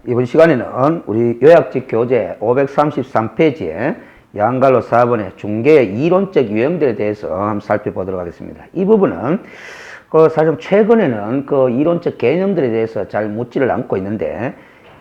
이번 시간에는 우리 요약집 교재 533페이지에 양갈로 4번의 중개의 이론적 유형들에 대해서 한번 살펴보도록 하겠습니다. 이 부분은 사실 최근에는 그 이론적 개념들에 대해서 잘 묻지를 않고 있는데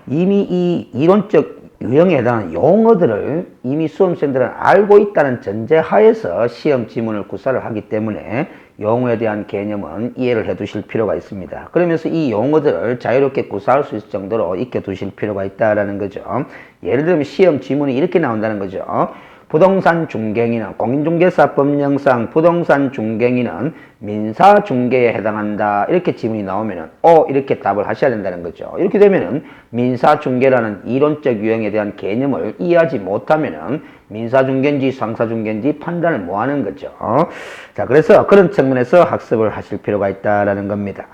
이미 이 이론적 유형에 해당하는 용어들을 이미 수험생들은 알고 있다는 전제 하에서 시험 지문을 구사를 하기 때문에 용어에 대한 개념은 이해를 해 두실 필요가 있습니다. 그러면서 이 용어들을 자유롭게 구사할 수 있을 정도로 익혀 두실 필요가 있다라는 거죠. 예를 들면 시험 지문이 이렇게 나온다는 거죠. 부동산 중개인은 공인중개사법령상 부동산 중개인은 민사중개에 해당한다. 이렇게 지문이 나오면은 이렇게 답을 하셔야 된다는 거죠. 이렇게 되면은 민사중개라는 이론적 유형에 대한 개념을 이해하지 못하면은 민사중개인지 상사중개인지 판단을 못 하는 거죠. 자, 그래서 그런 측면에서 학습을 하실 필요가 있다라는 겁니다.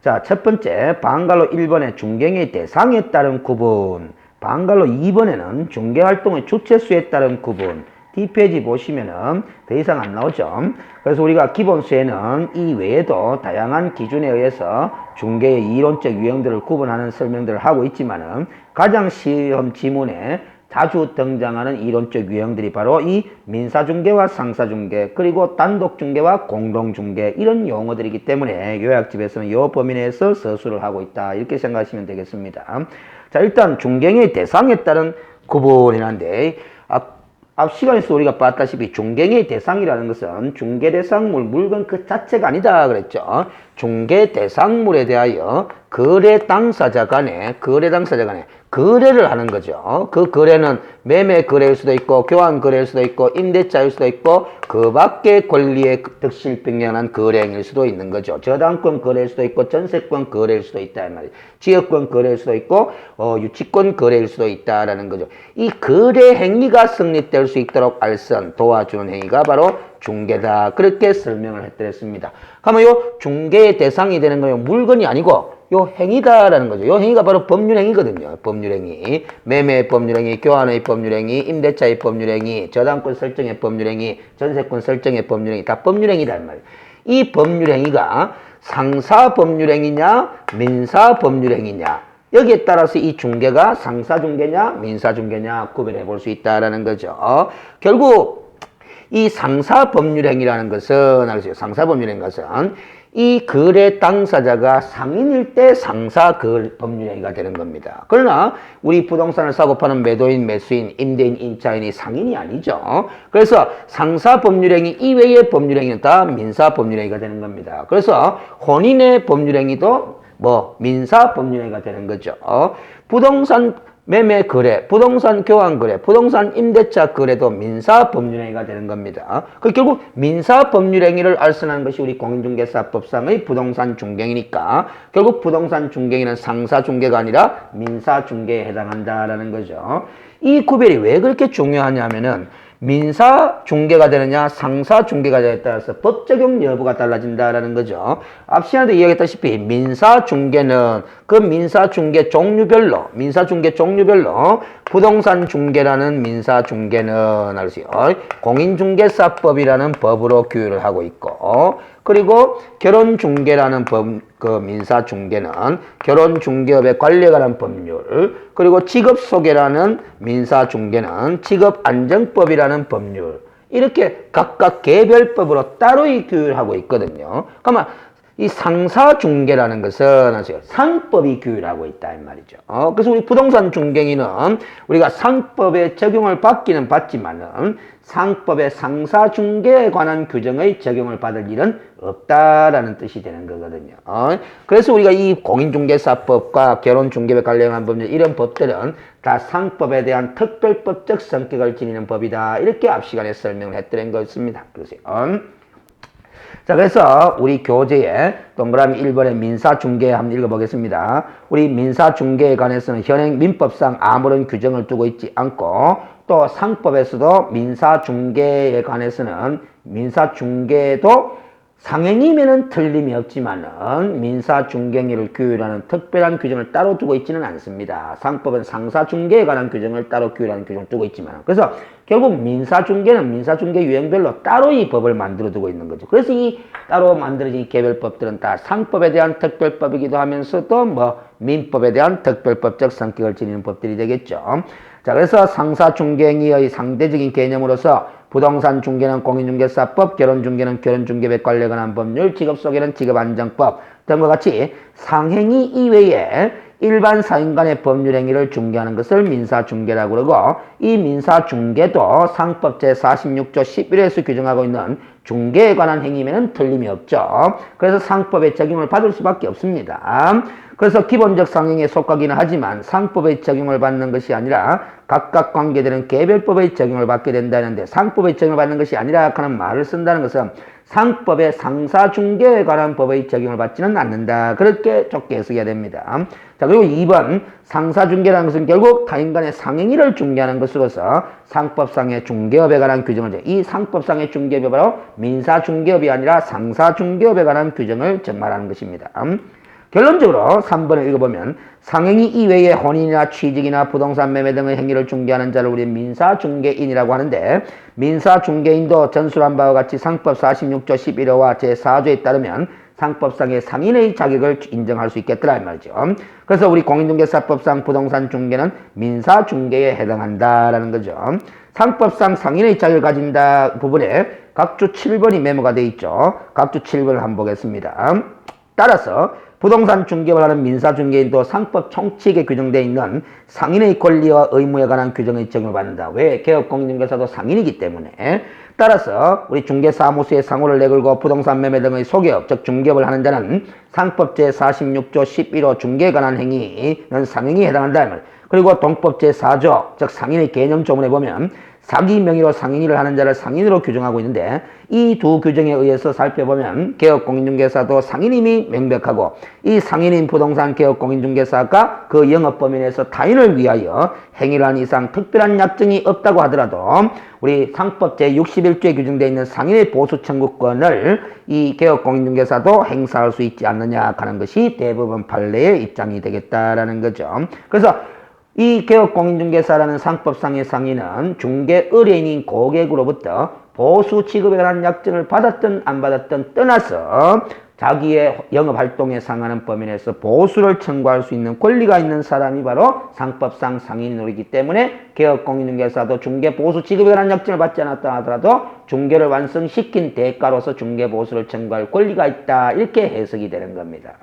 자, 첫 번째 방갈로 1번의 중개인의 대상에 따른 구분, 방갈로 2번에는 중개활동의 주체수에 따른 구분. D페이지 보시면은 더 이상 안 나오죠. 그래서 우리가 기본수에는 이 외에도 다양한 기준에 의해서 중개의 이론적 유형들을 구분하는 설명들을 하고 있지만은 가장 시험 지문에 자주 등장하는 이론적 유형들이 바로 이 민사중개와 상사중개, 그리고 단독중개와 공동중개, 이런 용어들이기 때문에 요약집에서는 이 범위 내에서 서술을 하고 있다, 이렇게 생각하시면 되겠습니다. 자, 일단 중개의 대상에 따른 구분이란데 앞 시간에서 우리가 봤다시피 중개의 대상이라는 것은 중개대상물, 물건 그 자체가 아니다 그랬죠. 중개대상물에 대하여 거래 당사자 간에 거래를 하는 거죠. 그 거래는 매매 거래일 수도 있고 교환 거래일 수도 있고 임대차일 수도 있고 그 밖의 권리의 득실병량한 거래행위일 수도 있는 거죠. 저당권 거래일 수도 있고 전세권 거래일 수도 있다 이 말이에요. 지역권 거래일 수도 있고 유치권 거래일 수도 있다라는 거죠. 이 거래 행위가 성립될 수 있도록 알선 도와주는 행위가 바로 중개다, 그렇게 설명을 해드렸습니다. 그러면 요 중개의 대상이 되는 거는 물건이 아니고 요 행위다라는 거죠. 요 행위가 바로 법률행위거든요. 법률행위, 매매의 법률행위, 교환의 법률행위, 임대차의 법률행위, 저당권 설정의 법률행위, 전세권 설정의 법률행위, 다 법률행위다 이 말이에요. 이 법률행위가 상사법률행위냐 민사법률행위냐, 여기에 따라서 이 중개가 상사중개냐 민사중개냐 구별해 볼 수 있다라는 거죠. 결국 이 상사법률행위라는 것은, 상사법률행위인 것은 이 거래 당사자가 상인일 때 상사법률행위가 되는 겁니다. 그러나 우리 부동산을 사고 파는 매도인, 매수인, 임대인, 임차인이 상인이 아니죠. 그래서 상사법률행위 이외의 법률행위는 다 민사법률행위가 되는 겁니다. 그래서 혼인의 법률행위도 민사법률행위가 되는 거죠. 부동산 매매 거래, 부동산 교환 거래, 부동산 임대차 거래도 민사법률행위가 되는 겁니다. 결국 민사법률행위를 알선하는 것이 우리 공인중개사법상의 부동산 중개이니까 결국 부동산 중개인은 상사중개가 아니라 민사중개에 해당한다라는 거죠. 이 구별이 왜 그렇게 중요하냐면은 민사중개가 되느냐 상사중개가 되느냐에 따라서 법 적용 여부가 달라진다라는 거죠. 앞 시간에도 이야기했다시피 민사중개는 그 민사중개 종류별로 부동산 중개라는 민사중개는 알으세요. 공인중개사법이라는 법으로 규율을 하고 있고, 그리고 결혼중개라는 민사중개는 결혼중개업의 관리에 관한 법률, 그리고 직업소개라는 민사중개는 직업안정법이라는 법률, 이렇게 각각 개별법으로 따로이 규율하고 있거든요. 그러면 이 상사중개라는 것은 상법이 규율하고 있다 이 말이죠. 그래서 우리 부동산 중개인은 우리가 상법의 적용을 받기는 받지만은 상법의 상사중개에 관한 규정의 적용을 받을 일은 없다라는 뜻이 되는 거거든요. 그래서 우리가 이 공인중개사법과 결혼중개에 관련한 법률, 이런 법들은 다 상법에 대한 특별법적 성격을 지니는 법이다, 이렇게 앞 시간에 설명을 해드린 것입니다. 그러세요. 자, 그래서 우리 교재에 동그라미 1번의 민사중개 한번 읽어보겠습니다. 우리 민사중개에 관해서는 현행 민법상 아무런 규정을 두고 있지 않고, 또 상법에서도 민사중개에 관해서는 민사중개도 상행이면은 틀림이 없지만은 민사중개행위를 규율하는 특별한 규정을 따로 두고 있지는 않습니다. 상법은 상사중개에 관한 규정을 따로 규율하는 규정을 두고 있지만, 그래서 결국 민사중개는 민사중개 유형별로 따로 이 법을 만들어 두고 있는 거죠. 그래서 이 따로 만들어진 개별법들은 다 상법에 대한 특별법이기도 하면서도 민법에 대한 특별법적 성격을 지니는 법들이 되겠죠. 자, 그래서 상사중개행위의 상대적인 개념으로서 부동산 중개는 공인중개사법, 결혼중개는 결혼중개법에 관련한 법률, 직업소개는 직업안정법 등과 같이 상행위 이외에 일반 사인 간의 법률 행위를 중개하는 것을 민사중개라고 그러고, 이 민사중개도 상법 제46조 11호에서 규정하고 있는 중개에 관한 행위면은 틀림이 없죠. 그래서 상법의 적용을 받을 수밖에 없습니다. 그래서 기본적 상행에 속하기는 하지만 상법의 적용을 받는 것이 아니라 각각 관계되는 개별법의 적용을 받게 된다는데, 상법의 적용을 받는 것이 아니라 하는 말을 쓴다는 것은 상법의 상사중개에 관한 법의 적용을 받지는 않는다. 그렇게 좁게 해석해야 됩니다. 자, 그리고 2번 상사중개라는 것은 결국 타인 간의 상행위를 중개하는 것으로서 상법상의 중개업에 관한 규정을, 이 상법상의 중개업이 바로 민사중개업이 아니라 상사중개업에 관한 규정을 말하는 것입니다. 결론적으로 3번을 읽어보면 상행위 이외의 혼인이나 취직이나 부동산 매매 등의 행위를 중개하는 자를 우리 민사중개인이라고 하는데, 민사중개인도 전술한 바와 같이 상법 46조 11호와 제4조에 따르면 상법상의 상인의 자격을 인정할 수 있겠더라 이 말이죠. 그래서 우리 공인중개사법상 부동산 중개는 민사중개에 해당한다라는 거죠. 상법상 상인의 자격을 가진다 부분에 각주 7번이 메모가 되어 있죠. 각주 7번을 한번 보겠습니다. 따라서 부동산 중개업을 하는 민사중개인도 상법 총칙에 규정되어 있는 상인의 권리와 의무에 관한 규정의 적용을 받는다. 왜? 개업공인중개사도 상인이기 때문에. 따라서 우리 중개사무소에 상호를 내걸고 부동산 매매 등의 소개업, 즉 중개업을 하는 자는 상법 제46조 11호 중개에 관한 행위는 상행위에 해당한다. 그리고 동법 제4조, 즉 상인의 개념 조문에 보면 사기 명의로 상인을 하는 자를 상인으로 규정하고 있는데, 이 두 규정에 의해서 살펴보면 개업공인중개사도 상인임이 명백하고, 이 상인인 부동산 개업공인중개사가 그 영업범위에서 타인을 위하여 행위를 한 이상 특별한 약정이 없다고 하더라도 우리 상법 제61조에 규정되어 있는 상인의 보수 청구권을 이 개업공인중개사도 행사할 수 있지 않느냐 하는 것이 대부분 판례의 입장이 되겠다라는 거죠. 그래서 이 개업공인중개사라는 상법상의 상인은 중개 의뢰인인 고객으로부터 보수 취급에 관한 약정을 받았든 안 받았든 떠나서 자기의 영업활동에 상하는 범위 내에서 보수를 청구할 수 있는 권리가 있는 사람이 바로 상법상 상인이기 때문에 개업공인중개사도 중개 보수 취급에 관한 약정을 받지 않았다 하더라도 중개를 완성시킨 대가로서 중개 보수를 청구할 권리가 있다. 이렇게 해석이 되는 겁니다.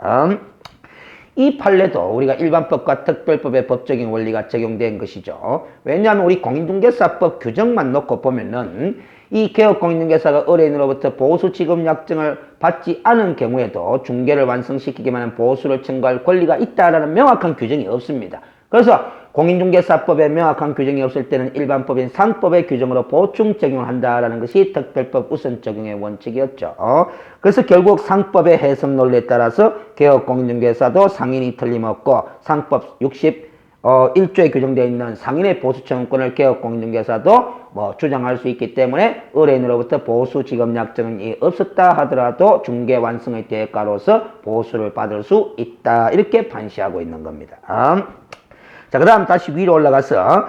이 판례도 우리가 일반법과 특별법의 법적인 원리가 적용된 것이죠. 왜냐하면 우리 공인중개사법 규정만 놓고 보면은 이 개업공인중개사가 의뢰인으로부터 보수 지급 약정을 받지 않은 경우에도 중개를 완성시키기만 하는 보수를 청구할 권리가 있다라는 명확한 규정이 없습니다. 그래서 공인중개사법에 명확한 규정이 없을 때는 일반법인 상법의 규정으로 보충 적용을 한다라는 것이 특별법 우선 적용의 원칙이었죠. 그래서 결국 상법의 해석 논리에 따라서 개업공인중개사도 상인이 틀림없고, 상법 61조에 규정되어 있는 상인의 보수 청구권을 개업공인중개사도 주장할 수 있기 때문에 의뢰인으로부터 보수 지급 약정이 없었다 하더라도 중개 완성의 대가로서 보수를 받을 수 있다. 이렇게 판시하고 있는 겁니다. 자, 그 다음 다시 위로 올라가서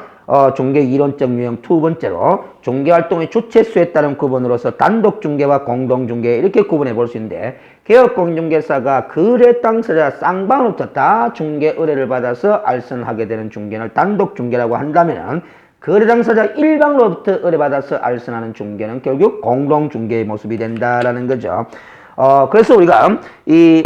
중개 이론적 유형 두 번째로 중개활동의 주체수에 따른 구분으로서 단독중개와 공동중개 이렇게 구분해 볼 수 있는데, 개업공인중개사가 거래 당사자 쌍방으로부터 다 중개 의뢰를 받아서 알선하게 되는 중개를 단독중개라고 한다면, 거래 당사자 일방으로부터 의뢰받아서 알선하는 중개는 결국 공동중개의 모습이 된다라는 거죠. 그래서 우리가 이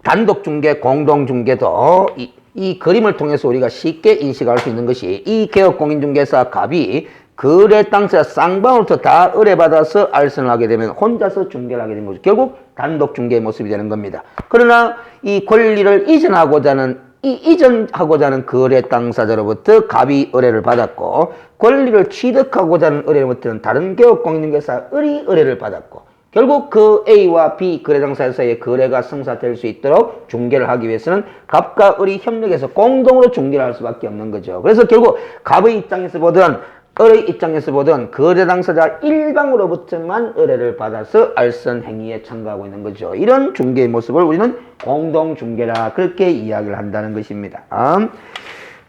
단독중개, 공동중개도 이 그림을 통해서 우리가 쉽게 인식할 수 있는 것이, 이 개업공인중개사 갑이 거래 당사자 쌍방으로부터 다 의뢰받아서 알선을 하게 되면 혼자서 중개를 하게 된 거죠. 결국 단독중개의 모습이 되는 겁니다. 그러나 이 권리를 이전하고자 하는 거래 당사자로부터 갑이 의뢰를 받았고, 권리를 취득하고자 하는 의뢰로부터는 다른 개업공인중개사 의뢰를 받았고, 결국 그 A와 B 거래 당사자 사이의 거래가 성사될 수 있도록 중개를 하기 위해서는 갑과 을이 협력해서 공동으로 중개를 할 수밖에 없는 거죠. 그래서 결국 갑의 입장에서 보든 을의 입장에서 보든 거래 당사자 일방으로부터만 의뢰를 받아서 알선 행위에 참가하고 있는 거죠. 이런 중개의 모습을 우리는 공동중개라 그렇게 이야기를 한다는 것입니다.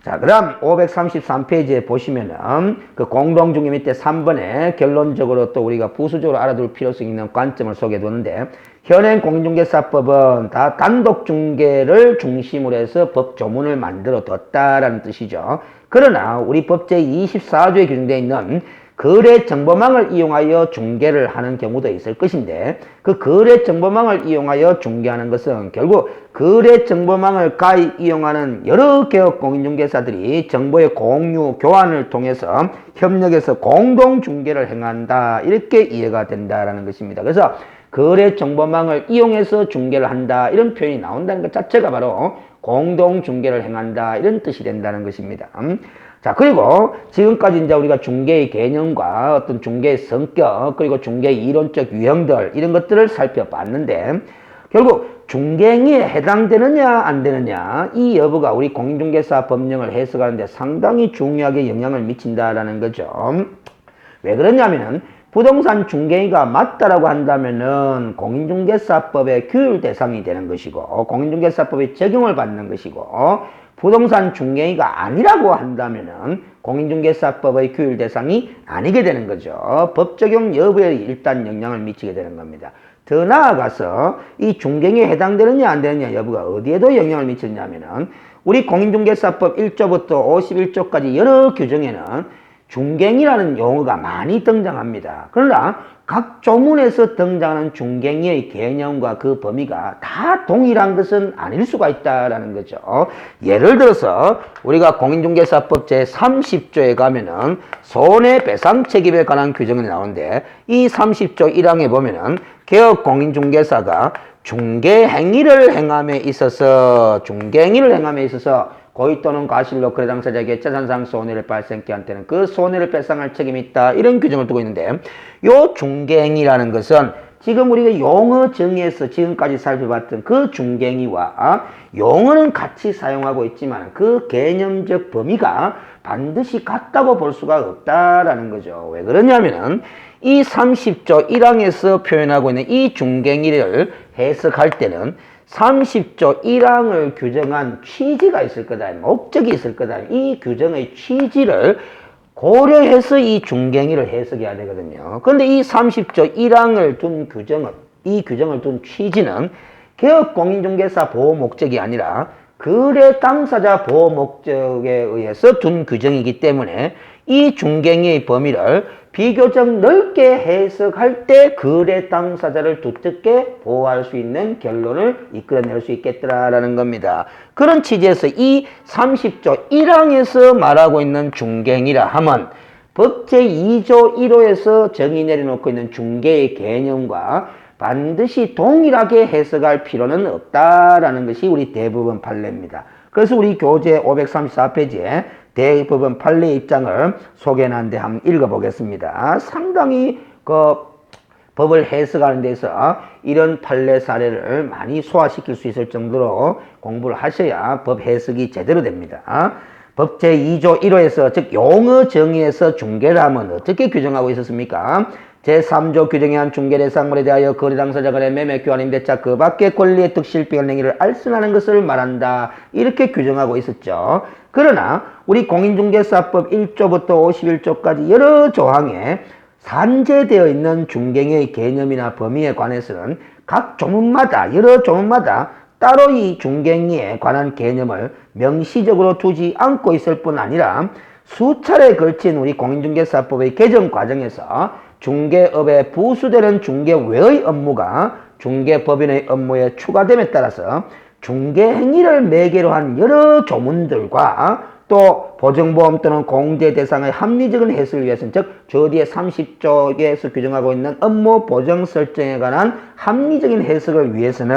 자, 그 다음 533페이지에 보시면은 그 공동중개 밑에 3번에 결론적으로 또 우리가 부수적으로 알아둘 필요성이 있는 관점을 소개해 두는데, 현행 공인중개사법은 다 단독중개를 중심으로 해서 법조문을 만들어 뒀다라는 뜻이죠. 그러나 우리 법 제24조에 규정되어 있는 거래정보망을 이용하여 중개를 하는 경우도 있을 것인데, 그 거래정보망을 이용하여 중개하는 것은 결국 거래정보망을 이용하는 여러 개업 공인중개사들이 정보의 공유, 교환을 통해서 협력해서 공동중개를 행한다, 이렇게 이해가 된다라는 것입니다. 그래서 거래정보망을 이용해서 중개를 한다, 이런 표현이 나온다는 것 자체가 바로 공동중개를 행한다, 이런 뜻이 된다는 것입니다. 자, 그리고 지금까지 이제 우리가 중개의 개념과 어떤 중개의 성격, 그리고 중개의 이론적 유형들, 이런 것들을 살펴봤는데, 결국 중개행위에 해당되느냐 안 되느냐, 이 여부가 우리 공인중개사 법령을 해석하는데 상당히 중요하게 영향을 미친다라는 거죠. 왜 그러냐면은 부동산 중개행위가 맞다라고 한다면은 공인중개사법의 규율 대상이 되는 것이고, 공인중개사법의 적용을 받는 것이고, 부동산 중개행위가 아니라고 한다면은 공인중개사법의 규율 대상이 아니게 되는 거죠. 법 적용 여부에 일단 영향을 미치게 되는 겁니다. 더 나아가서 이 중개행위에 해당되느냐 안 되느냐 여부가 어디에도 영향을 미치냐면은 우리 공인중개사법 1조부터 51조까지 여러 규정에는 중개행위라는 용어가 많이 등장합니다. 그러나 각 조문에서 등장하는 중개행위의 개념과 그 범위가 다 동일한 것은 아닐 수가 있다라는 거죠. 예를 들어서 우리가 공인중개사법 제30조에 가면은 손해배상 책임에 관한 규정이 나오는데, 이 30조 1항에 보면은 개업 공인중개사가 중개행위를 행함에 있어서 고의 또는 과실로 거래 당사자에게 재산상 손해를 발생케 한 때는 그 손해를 배상할 책임이 있다, 이런 규정을 두고 있는데, 요 중개행위라는 것은 지금 우리가 용어 정의에서 지금까지 살펴봤던 그 중개행위와 용어는 같이 사용하고 있지만 그 개념적 범위가 반드시 같다고 볼 수가 없다라는 거죠. 왜 그러냐면은 이 30조 1항에서 표현하고 있는 이 중개행위를 해석할 때는 30조 1항을 규정한 취지가 있을 거다, 목적이 있을 거다. 이 규정의 취지를 고려해서 이 중개행위를 해석해야 되거든요. 그런데 이 30조 1항을 둔 이 규정을 둔 취지는 개업 공인중개사 보호 목적이 아니라 거래 당사자 보호 목적에 의해서 둔 규정이기 때문에 이 중개행위의 범위를 비교적 넓게 해석할 때 거래 당사자를 두텁게 보호할 수 있는 결론을 이끌어낼 수 있겠더라라는 겁니다. 그런 취지에서 이 30조 1항에서 말하고 있는 중개행위라 하면 법 제2조 1호에서 정의 내려놓고 있는 중개의 개념과 반드시 동일하게 해석할 필요는 없다라는 것이 우리 대법원 판례입니다. 그래서 우리 교재 534페이지에 대법원 판례 입장을 소개해놨는데 한번 읽어보겠습니다. 상당히 그 법을 해석하는 데서 이런 판례 사례를 많이 소화시킬 수 있을 정도로 공부를 하셔야 법 해석이 제대로 됩니다. 법 제2조 1호에서 즉 용어 정의에서 중개를 하면 어떻게 규정하고 있었습니까? 제3조 규정에 한 중개 대상물에 대하여 거래 당사자 간의 매매 교환 임대차 그 밖의 권리 혜택 실패한 행위를 알선하는 것을 말한다, 이렇게 규정하고 있었죠. 그러나 우리 공인중개사법 1조부터 51조까지 여러 조항에 산재되어 있는 중개행위의 개념이나 범위에 관해서는 각 조문마다 여러 조문마다 따로 이 중개행위에 관한 개념을 명시적으로 두지 않고 있을 뿐 아니라 수차례에 걸친 우리 공인중개사법의 개정 과정에서 중개업에 부수되는 중개 외의 업무가 중개법인의 업무에 추가됨에 따라서 중개행위를 매개로 한 여러 조문들과 또 보증보험 또는 공제 대상의 합리적인 해석을 위해서는 즉 저 뒤에 30조에서 규정하고 있는 업무 보정 설정에 관한 합리적인 해석을 위해서는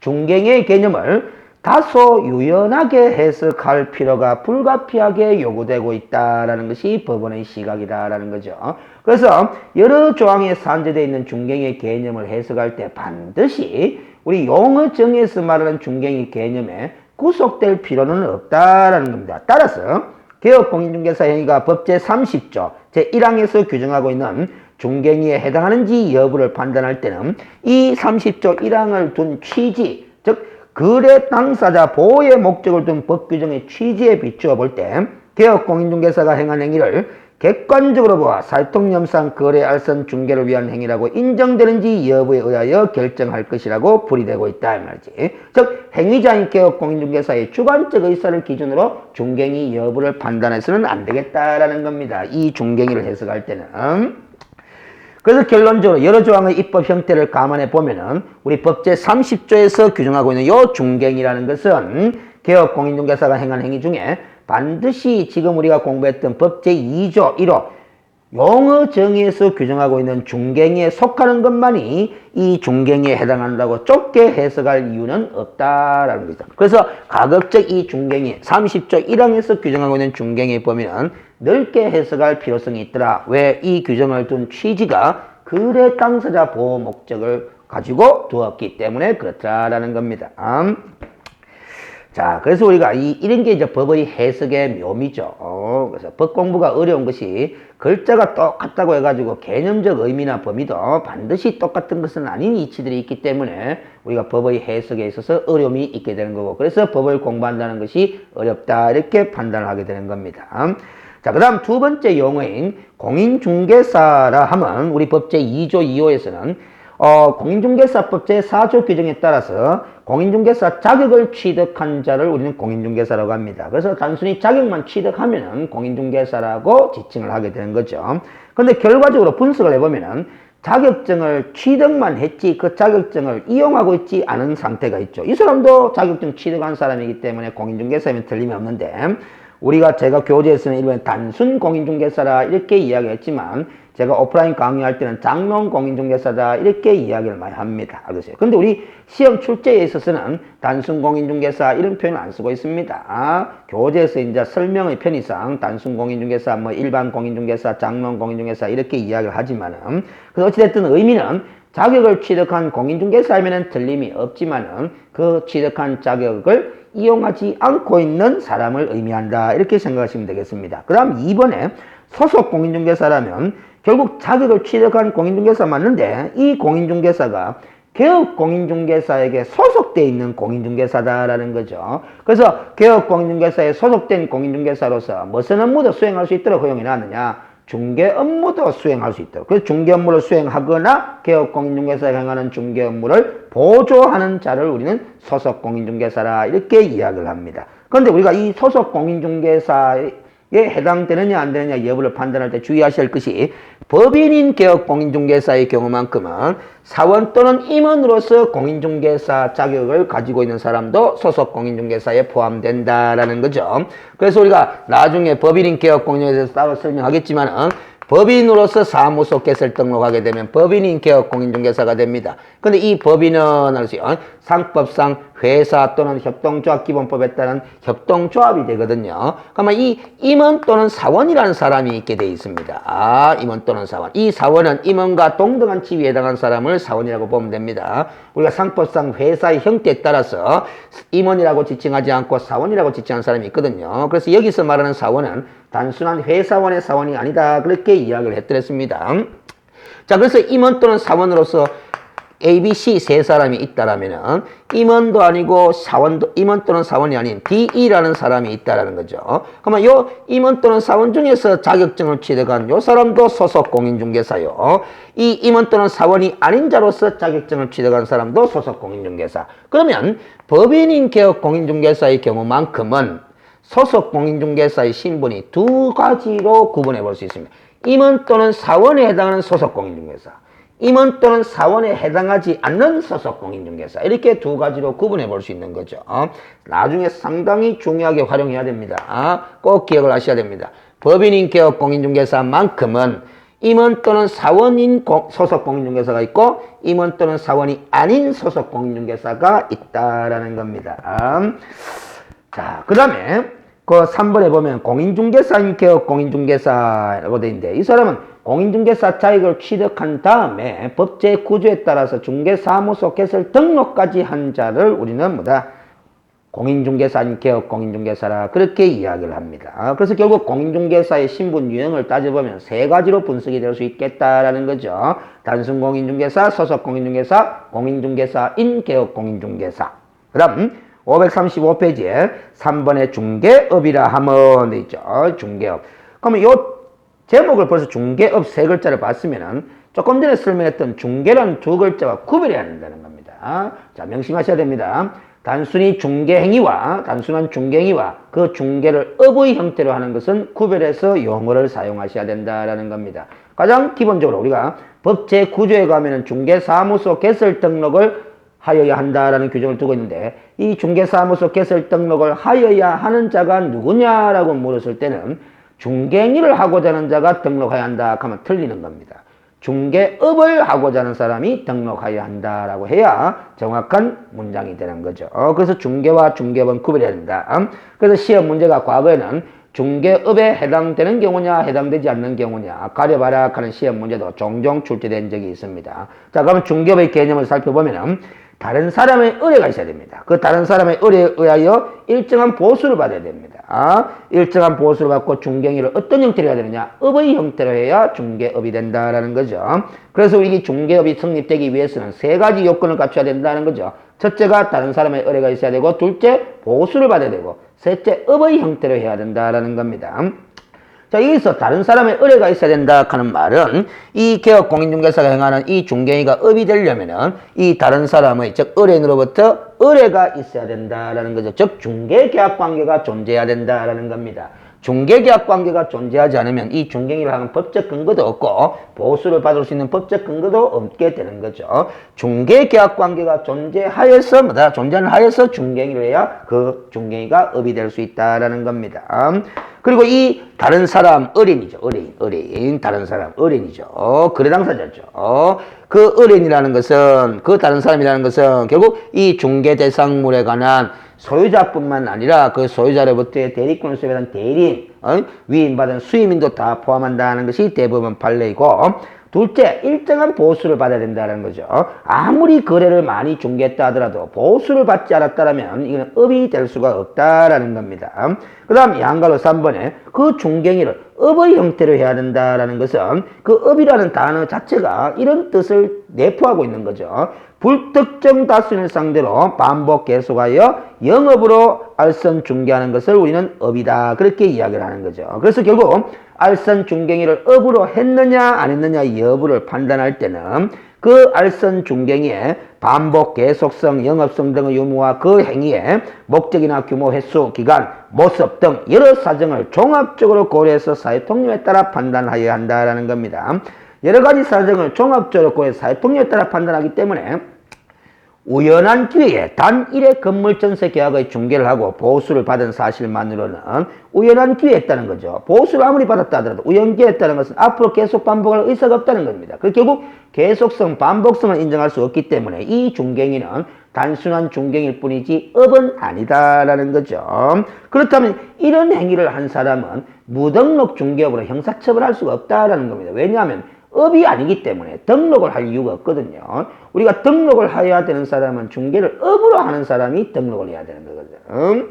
중개행위의 개념을 다소 유연하게 해석할 필요가 불가피하게 요구되고 있다라는 것이 법원의 시각이다라는 거죠. 그래서 여러 조항에 산재되어 있는 중개행위의 개념을 해석할 때 반드시 우리 용어 정의에서 말하는 중개행위 개념에 구속될 필요는 없다라는 겁니다. 따라서 개업 공인중개사 행위가 법 제30조 제1항에서 규정하고 있는 중개행위에 해당하는지 여부를 판단할 때는 이 30조 1항을 둔 취지, 즉 거래 당사자 보호의 목적을 둔 법 규정의 취지에 비추어 볼 때 개업 공인중개사가 행한 행위를 객관적으로 보아 사회통념상 거래 알선 중개를 위한 행위라고 인정되는지 여부에 의하여 결정할 것이라고 풀이되고 있다 이 말이지. 즉 행위자인 개업 공인중개사의 주관적 의사를 기준으로 중개행위 여부를 판단해서는 안 되겠다라는 겁니다. 이 중개행위를 해석할 때는. 그래서 결론적으로 여러 조항의 입법 형태를 감안해 보면은 우리 법 제30조에서 규정하고 있는 요 중개행위라는 것은 개업 공인중개사가 행한 행위 중에 반드시 지금 우리가 공부했던 법 제2조 1호 용어 정의에서 규정하고 있는 중개행위에 속하는 것만이 이 중개행위에 해당한다고 좁게 해석할 이유는 없다라는 거죠. 그래서 가급적 이 중개행위 30조 1항에서 규정하고 있는 중개행위에 보면 넓게 해석할 필요성이 있더라. 왜? 이 규정을 둔 취지가 거래 당사자 보호 목적을 가지고 두었기 때문에 그렇다라는 겁니다. 자, 그래서 우리가 이런 게 이제 법의 해석의 묘미죠. 그래서 법 공부가 어려운 것이 글자가 똑같다고 해가지고 개념적 의미나 범위도 반드시 똑같은 것은 아닌 이치들이 있기 때문에 우리가 법의 해석에 있어서 어려움이 있게 되는 거고, 그래서 법을 공부한다는 것이 어렵다 이렇게 판단을 하게 되는 겁니다. 자, 그 다음 두 번째 용어인 공인중개사라 하면 우리 법 제2조 2호에서는 공인중개사법 제4조 규정에 따라서 공인중개사 자격을 취득한 자를 우리는 공인중개사라고 합니다. 그래서 단순히 자격만 취득하면은 공인중개사라고 지칭을 하게 되는 거죠. 근데 결과적으로 분석을 해보면은 자격증을 취득만 했지 그 자격증을 이용하고 있지 않은 상태가 있죠. 이 사람도 자격증 취득한 사람이기 때문에 공인중개사면 틀림이 없는데, 제가 교재에서는 일반 단순 공인중개사라 이렇게 이야기했지만 제가 오프라인 강의할 때는 장롱 공인중개사다 이렇게 이야기를 많이 합니다. 그렇죠? 근데 우리 시험 출제에 있어서는 단순 공인중개사 이런 표현을 안 쓰고 있습니다. 교재에서 이제 설명의 편의상 단순 공인중개사, 일반 공인중개사, 장롱 공인중개사 이렇게 이야기를 하지만은, 그래서 어찌됐든 의미는 자격을 취득한 공인중개사이면은 틀림이 없지만은 그 취득한 자격을 이용하지 않고 있는 사람을 의미한다 이렇게 생각하시면 되겠습니다. 그 다음 2번에 소속 공인중개사라면 결국 자격을 취득한 공인중개사 맞는데 이 공인중개사가 개업 공인중개사에게 소속되어 있는 공인중개사다라는 거죠. 그래서 개업 공인중개사에 소속된 공인중개사로서 무슨 업무도 수행할 수 있도록 허용이 나느냐? 중개 업무도 수행할 수 있도록. 그래서 중개 업무를 수행하거나 개업 공인중개사가 행하는 중개 업무를 보조하는 자를 우리는 소속 공인중개사라 이렇게 이야기를 합니다. 그런데 우리가 이 소속 공인중개사에 해당되느냐 안 되느냐 여부를 판단할 때 주의하셔야 할 것이, 법인인 개업 공인중개사의 경우만큼은 사원 또는 임원으로서 공인중개사 자격을 가지고 있는 사람도 소속 공인중개사에 포함된다라는 거죠. 그래서 우리가 나중에 법인인 개업 공인중개사에서 따로 설명하겠지만 법인으로서 사무소 개설 등록하게 되면 법인인 개업 공인중개사가 됩니다. 근데 이 법인은 상법상 회사 또는 협동조합 기본법에 따른 협동조합이 되거든요. 그러면 이 임원 또는 사원이라는 사람이 있게 되어 있습니다. 임원 또는 사원. 이 사원은 임원과 동등한 지위에 해당하는 사람을 사원이라고 보면 됩니다. 우리가 상법상 회사의 형태에 따라서 임원이라고 지칭하지 않고 사원이라고 지칭하는 사람이 있거든요. 그래서 여기서 말하는 사원은 단순한 회사원의 사원이 아니다 그렇게 이야기를 했더랬습니다. 자, 그래서 임원 또는 사원으로서 A, B, C 세 사람이 있다라면은 임원도 아니고 임원 또는 사원이 아닌 D, E라는 사람이 있다라는 거죠. 그러면 요 임원 또는 사원 중에서 자격증을 취득한 요 사람도 소속 공인중개사요. 이 임원 또는 사원이 아닌 자로서 자격증을 취득한 사람도 소속 공인중개사. 그러면 법인인 개업 공인중개사의 경우만큼은 소속 공인중개사의 신분이 두 가지로 구분해 볼 수 있습니다. 임원 또는 사원에 해당하는 소속 공인중개사, 임원 또는 사원에 해당하지 않는 소속 공인중개사, 이렇게 두 가지로 구분해 볼 수 있는 거죠. 나중에 상당히 중요하게 활용해야 됩니다. 꼭 기억을 하셔야 됩니다. 법인인 개업 공인중개사만큼은 임원 또는 사원인 소속 공인중개사가 있고 임원 또는 사원이 아닌 소속 공인중개사가 있다라는 겁니다. 자, 그 다음에 그 3번에 보면 공인중개사인 개업 공인중개사라고 되어 있는데, 이 사람은 공인중개사 자격을 취득한 다음에 법 제9조에 따라서 중개사무소 개설 등록까지 한 자를 우리는 공인중개사인 개업 공인중개사라 그렇게 이야기를 합니다. 그래서 결국 공인중개사의 신분 유형을 따져보면 세 가지로 분석이 될 수 있겠다라는 거죠. 단순 공인중개사, 소속 공인중개사, 공인중개사인 개업 공인중개사. 그 다음 535페이지에 3번에 중개업이라 하면 돼 있죠. 중개업. 그러면 요 제목을 벌써 중개업 세 글자를 봤으면은 조금 전에 설명했던 중개라는 두 글자와 구별해야 된다는 겁니다. 자, 명심하셔야 됩니다. 단순한 중개행위와 그 중개를 업의 형태로 하는 것은 구별해서 용어를 사용하셔야 된다라는 겁니다. 가장 기본적으로 우리가 법 제9조에 가면은 중개사무소 개설 등록을 하여야 한다라는 규정을 두고 있는데, 이 중개사무소 개설 등록을 하여야 하는 자가 누구냐라고 물었을 때는 중개행위를 하고자 하는 자가 등록해야 한다 하면 틀리는 겁니다. 중개업을 하고자 하는 사람이 등록해야 한다라고 해야 정확한 문장이 되는 거죠. 그래서 중개와 중개업은 구별해야 된다. 그래서 시험 문제가 과거에는 중개업에 해당되는 경우냐 해당되지 않는 경우냐 가려봐라 하는 시험 문제도 종종 출제된 적이 있습니다. 자, 그러면 중개업의 개념을 살펴보면 다른 사람의 의뢰가 있어야 됩니다. 그 다른 사람의 의뢰에 의하여 일정한 보수를 받아야 됩니다. 일정한 보수를 받고 중개행위를 어떤 형태로 해야 되느냐? 업의 형태로 해야 중개업이 된다라는 거죠. 그래서 이 중개업이 성립되기 위해서는 세 가지 요건을 갖춰야 된다는 거죠. 첫째가 다른 사람의 의뢰가 있어야 되고, 둘째 보수를 받아야 되고, 셋째 업의 형태로 해야 된다라는 겁니다. 자, 여기서 다른 사람의 의뢰가 있어야 된다 하는 말은 이 개업 공인중개사가 행하는 이 중개행위가 업이 되려면은 이 다른 사람의, 즉 의뢰인으로부터 의뢰가 있어야 된다라는 거죠. 즉 중개계약 관계가 존재해야 된다라는 겁니다. 중개계약 관계가 존재하지 않으면 이 중개행위를 하는 법적 근거도 없고 보수를 받을 수 있는 법적 근거도 없게 되는 거죠. 중개계약 관계가 존재하는 하에서 중개행위를 해야 그 중개행위가 업이 될 수 있다라는 겁니다. 그리고 이 다른 사람 의뢰인이죠. 의뢰인 다른 사람 의뢰인이죠. 거래 당사자죠. 그 의뢰인이라는 것은, 그 다른 사람이라는 것은 결국 이 중개 대상물에 관한 소유자뿐만 아니라 그 소유자로부터의 대리권을 수행하는 대리인, 위임받은 수임인도 다 포함한다는 것이 대법원 판례이고, 둘째, 일정한 보수를 받아야 된다는 거죠. 아무리 거래를 많이 중개했다 하더라도 보수를 받지 않았다면 이건 업이 될 수가 없다라는 겁니다. 그 다음 양가로 3번에 그 중개행위를 업의 형태로 해야 된다라는 것은 그 업이라는 단어 자체가 이런 뜻을 내포하고 있는 거죠. 불특정 다수인을 상대로 반복 계속하여 영업으로 알선 중개하는 것을 우리는 업이다, 그렇게 이야기를 하는 거죠. 그래서 결국 알선 중개행위를 업으로 했느냐 안 했느냐 여부를 판단할 때는 그 알선 중개행위의 반복, 계속성, 영업성 등의 유무와 그 행위의 목적이나 규모, 횟수, 기간, 모습 등 여러 사정을 종합적으로 고려해서 사회통념에 따라 판단하여야 한다는 겁니다. 여러 가지 사정을 종합적으로 고려해서 사회통념에 따라 판단하기 때문에 우연한 기회에 단 1회 건물전세 계약의 중개를 하고 보수를 받은 사실만으로는 우연한 기회였다는 거죠. 보수를 아무리 받았다 하더라도 우연기회였다는 것은 앞으로 계속 반복할 의사가 없다는 겁니다. 그래서 결국 계속성, 반복성을 인정할 수 없기 때문에 이 중개행위는 단순한 중개행위일 뿐이지 업은 아니다라는 거죠. 그렇다면 이런 행위를 한 사람은 무등록 중개업으로 형사처벌할 수가 없다라는 겁니다. 왜냐하면 업이 아니기 때문에 등록을 할 이유가 없거든요. 우리가 등록을 해야 되는 사람은 중개를 업으로 하는 사람이 등록을 해야 되는 거거든요.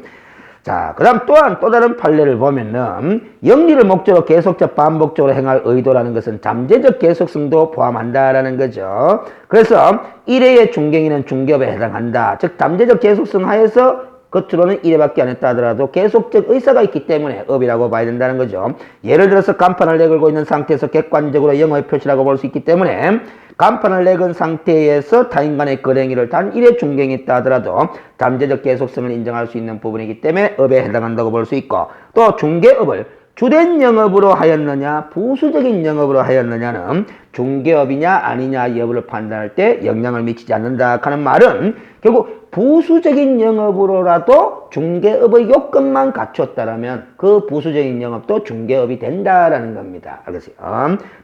자, 그 다음 또한 또 다른 판례를 보면은 영리를 목적으로 계속적 반복적으로 행할 의도라는 것은 잠재적 계속성도 포함한다라는 거죠. 그래서 1회의 중개행위는 중개업에 해당한다. 즉 잠재적 계속성 하에서 겉으로는 1회밖에 안 했다 하더라도 계속적 의사가 있기 때문에 업이라고 봐야 된다는 거죠. 예를 들어서 간판을 내걸고 있는 상태에서 객관적으로 영업의 표시라고 볼 수 있기 때문에 간판을 내건 상태에서 타인 간의 거래행위를 단 1회 중개행위했다 하더라도 잠재적 계속성을 인정할 수 있는 부분이기 때문에 업에 해당한다고 볼 수 있고, 또 중개업을 주된 영업으로 하였느냐 부수적인 영업으로 하였느냐는 중개업이냐 아니냐 여부를 판단할 때 영향을 미치지 않는다 하는 말은 결국 부수적인 영업으로라도 중개업의 요건만 갖췄다라면 그 부수적인 영업도 중개업이 된다라는 겁니다. 알겠어요?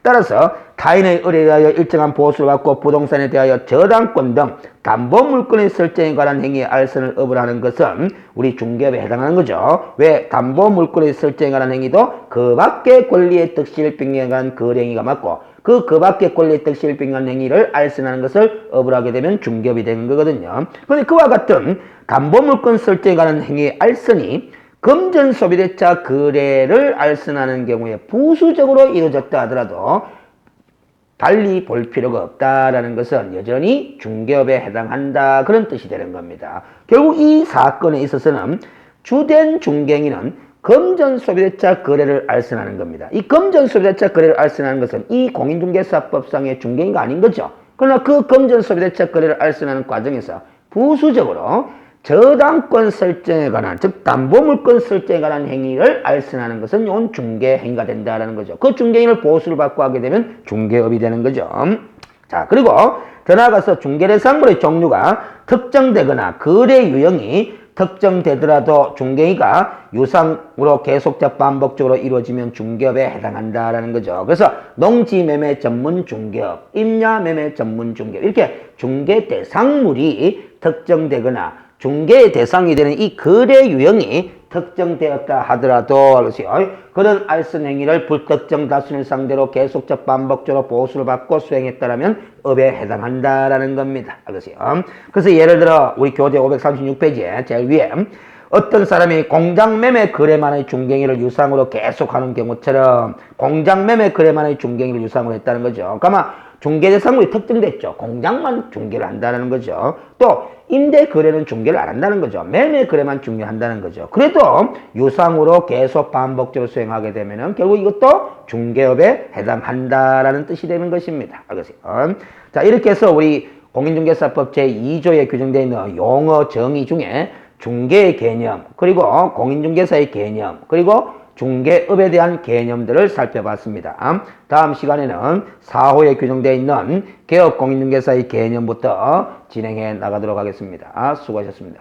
따라서 타인의 의뢰에 의하여 일정한 보수를 받고 부동산에 대하여 저당권 등 담보물권의 설정에 관한 행위의 알선을 업을 하는 것은 우리 중개업에 해당하는 거죠. 왜? 담보물권의 설정에 관한 행위도 그 밖의 권리의 득실빙에 관한 거래행위가 맞고 그 밖의 권리의 득실빙한 행위를 알선하는 것을 업을 하게 되면 중개업이 되는 거거든요. 그런데 그와 같은 담보물권 설정에 관한 행위의 알선이 금전소비대차 거래를 알선하는 경우에 부수적으로 이루어졌다 하더라도 달리 볼 필요가 없다라는 것은 여전히 중개업에 해당한다, 그런 뜻이 되는 겁니다. 결국 이 사건에 있어서는 주된 중개행위는 금전 소비대차 거래를 알선하는 겁니다. 이 금전 소비대차 거래를 알선하는 것은 이 공인중개사법상의 중개인가 아닌 거죠. 그러나 그 금전 소비대차 거래를 알선하는 과정에서 부수적으로 저당권 설정에 관한, 즉 담보물권 설정에 관한 행위를 알선하는 것은 이건 중개 행위가 된다라는 거죠. 그 중개인을 보수를 받고 하게 되면 중개업이 되는 거죠. 자, 그리고 더 나아가서 중개대상물의 종류가 특정되거나 거래 유형이 특정되더라도 중개가 유상으로 계속적 반복적으로 이루어지면 중개업에 해당한다라는 거죠. 그래서 농지매매 전문 중개업, 임야매매 전문 중개업, 이렇게 중개 대상물이 특정되거나 중개의 대상이 되는 이 거래 유형이 특정되었다 하더라도 그런 알선 행위를 불특정 다수를 상대로 계속적 반복적으로 보수를 받고 수행했다라면 업에 해당한다라는 겁니다. 알겠어요? 그래서 예를 들어 우리 교재 536페이지에 제일 위에 어떤 사람이 공장매매 거래만의 중개행위를 유상으로 계속하는 경우처럼 공장매매 거래만의 중개행위를 유상으로 했다는 거죠. 그러면 중개대상물이 특정됐죠. 공장만 중개를 한다는 거죠. 또 임대 거래는 중개를 안 한다는 거죠. 매매 거래만 중개한다는 거죠. 그래도 유상으로 계속 반복적으로 수행하게 되면은 결국 이것도 중개업에 해당한다라는 뜻이 되는 것입니다. 알겠어요? 자, 이렇게 해서 우리 공인중개사법 제2조에 규정되어 있는 용어 정의 중에 중개의 개념, 그리고 공인중개사의 개념, 그리고 중개업에 대한 개념들을 살펴봤습니다. 다음 시간에는 4호에 규정되어 있는 개업 공인중개사의 개념부터 진행해 나가도록 하겠습니다. 수고하셨습니다.